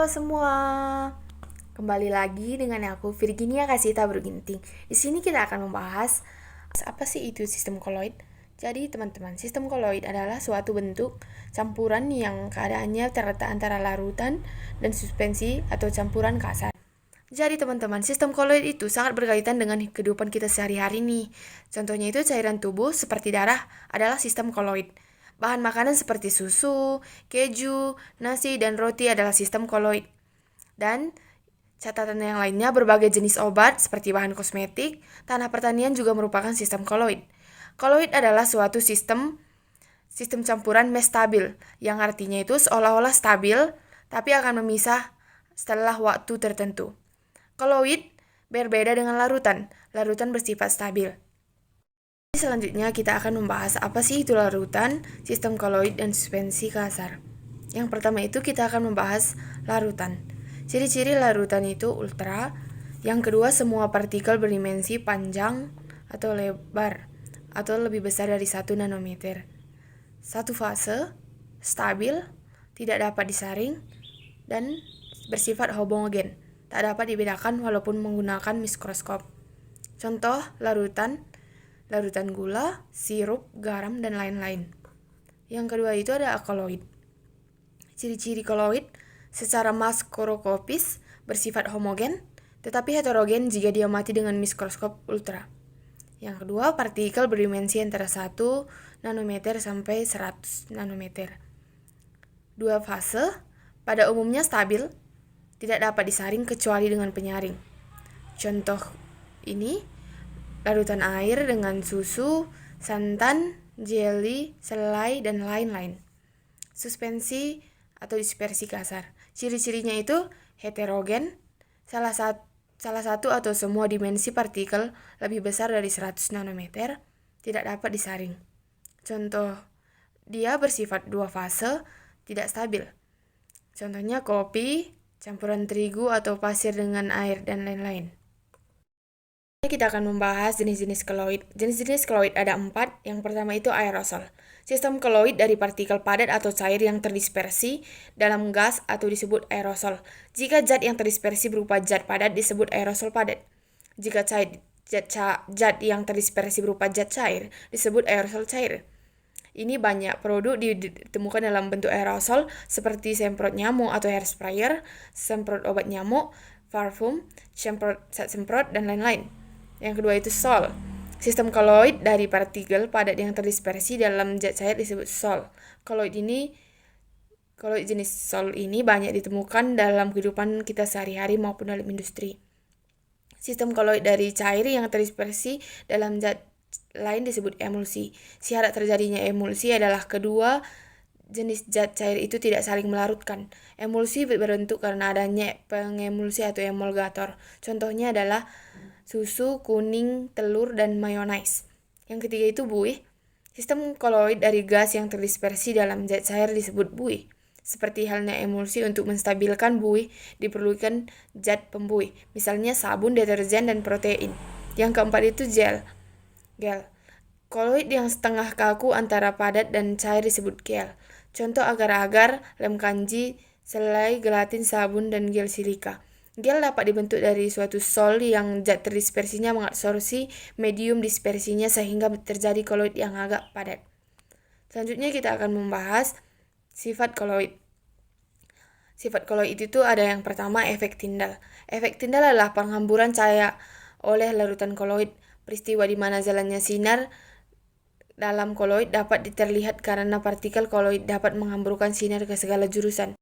semua, kembali lagi dengan aku Virginia Kasita Berginting. Di sini kita akan membahas apa sih itu sistem koloid. Jadi teman-teman, sistem koloid adalah suatu bentuk campuran yang keadaannya terletak antara larutan dan suspensi atau campuran kasar. Jadi teman-teman, sistem koloid itu sangat berkaitan dengan kehidupan kita sehari-hari nih. Contohnya itu cairan tubuh seperti darah adalah sistem koloid. Bahan makanan seperti susu, keju, nasi, dan roti adalah sistem koloid. Dan catatan yang lainnya, berbagai jenis obat seperti bahan kosmetik, tanah pertanian juga merupakan sistem koloid. Koloid adalah suatu sistem campuran stabil, yang artinya itu seolah-olah stabil, tapi akan memisah setelah waktu tertentu. Koloid berbeda dengan larutan. Larutan bersifat stabil. Selanjutnya kita akan membahas apa sih itu larutan, sistem koloid, dan suspensi kasar. Yang pertama itu kita akan membahas larutan. Ciri-ciri larutan itu ultra. Yang kedua, semua partikel berdimensi panjang atau lebar atau lebih besar dari 1 nanometer. Satu fase, stabil, tidak dapat disaring, dan bersifat homogen. Tak dapat dibedakan walaupun menggunakan mikroskop. Contoh larutan gula, sirup, garam, dan lain-lain. Yang kedua itu ada koloid. Ciri-ciri koloid secara makroskopis bersifat homogen, tetapi heterogen jika diamati dengan mikroskop ultra. Yang kedua, partikel berdimensi antara 1 nanometer sampai 100 nanometer. Dua fase, pada umumnya stabil, tidak dapat disaring kecuali dengan penyaring. Contoh ini, larutan air dengan susu, santan, jelly, selai, dan lain-lain. Suspensi atau dispersi kasar. Ciri-cirinya itu heterogen, salah satu atau semua dimensi partikel lebih besar dari 100 nanometer, tidak dapat disaring. Contoh, dia bersifat dua fase, tidak stabil. Contohnya kopi, campuran terigu atau pasir dengan air, dan lain-lain. Kita akan membahas jenis-jenis koloid. Jenis-jenis koloid ada 4. Yang pertama itu aerosol. Sistem koloid dari partikel padat atau cair yang terdispersi dalam gas atau disebut aerosol. Jika zat yang terdispersi berupa zat padat disebut aerosol padat. Jika zat yang terdispersi berupa zat cair disebut aerosol cair. Ini banyak produk ditemukan dalam bentuk aerosol seperti semprot nyamuk atau hair sprayer, semprot obat nyamuk, parfum, zat semprot, dan lain-lain. Yang kedua itu sol. Sistem koloid dari partikel padat yang terdispersi dalam zat cair disebut sol. Koloid jenis sol ini banyak ditemukan dalam kehidupan kita sehari-hari maupun dalam industri. Sistem koloid dari cair yang terdispersi dalam zat lain disebut emulsi. Syarat terjadinya emulsi adalah kedua jenis zat cair itu tidak saling melarutkan. Emulsi berbentuk karena adanya pengemulsi atau emulgator. Contohnya adalah susu, kuning, telur, dan mayonnaise. Yang ketiga itu buih. Sistem koloid dari gas yang terdispersi dalam zat cair disebut buih. Seperti halnya emulsi, untuk menstabilkan buih diperlukan zat pembuih, misalnya sabun, deterjen, dan protein. Yang keempat itu gel. Koloid yang setengah kaku antara padat dan cair disebut gel. Contoh agar-agar, lem kanji, selai, gelatin, sabun, dan gel silika. Gel dapat dibentuk dari suatu sol yang zat terdispersinya mengabsorpsi medium dispersinya sehingga terjadi koloid yang agak padat. Selanjutnya kita akan membahas sifat koloid. Sifat koloid itu ada yang pertama efek Tyndall. Efek Tyndall adalah penghamburan cahaya oleh larutan koloid. Peristiwa di mana jalannya sinar dalam koloid dapat terlihat karena partikel koloid dapat menghamburkan sinar ke segala jurusan.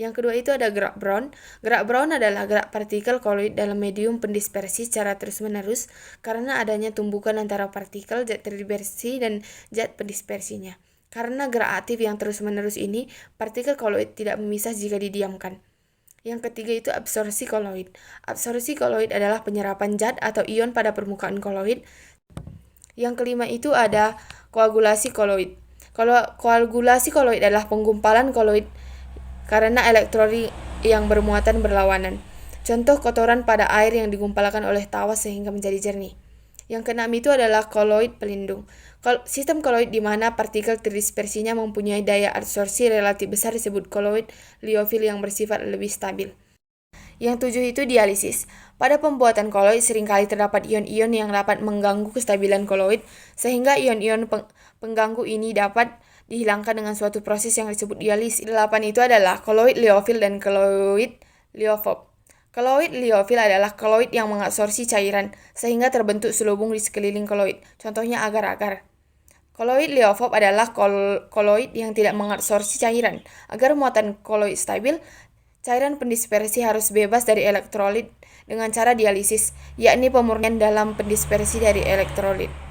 Yang kedua itu ada gerak Brown. Gerak Brown adalah gerak partikel koloid dalam medium pendispersi secara terus-menerus karena adanya tumbukan antara partikel zat terdispersi dan zat pendispersinya. Karena gerak aktif yang terus-menerus ini, partikel koloid tidak memisah jika didiamkan. Yang ketiga itu absorpsi koloid. Absorpsi koloid adalah penyerapan zat atau ion pada permukaan koloid. Yang kelima itu ada koagulasi koloid. Koagulasi koloid adalah penggumpalan koloid karena elektron yang bermuatan berlawanan. Contoh kotoran pada air yang digumpalkan oleh tawas sehingga menjadi jernih. Yang keenam itu adalah koloid pelindung. Sistem koloid di mana partikel terdispersinya mempunyai daya adsorpsi relatif besar disebut koloid liofil yang bersifat lebih stabil. Yang tujuh itu dialisis. Pada pembuatan koloid seringkali terdapat ion-ion yang dapat mengganggu kestabilan koloid, sehingga ion-ion pengganggu ini dapat dihilangkan dengan suatu proses yang disebut dialisis. Delapan itu adalah koloid liofil dan koloid liofob. Koloid liofil adalah koloid yang mengabsorpsi cairan, sehingga terbentuk selubung di sekeliling koloid. Contohnya agar-agar. Koloid liofob adalah koloid yang tidak mengabsorpsi cairan. Agar muatan koloid stabil, cairan pendispersi harus bebas dari elektrolit dengan cara dialisis, yakni pemurnian dalam pendispersi dari elektrolit.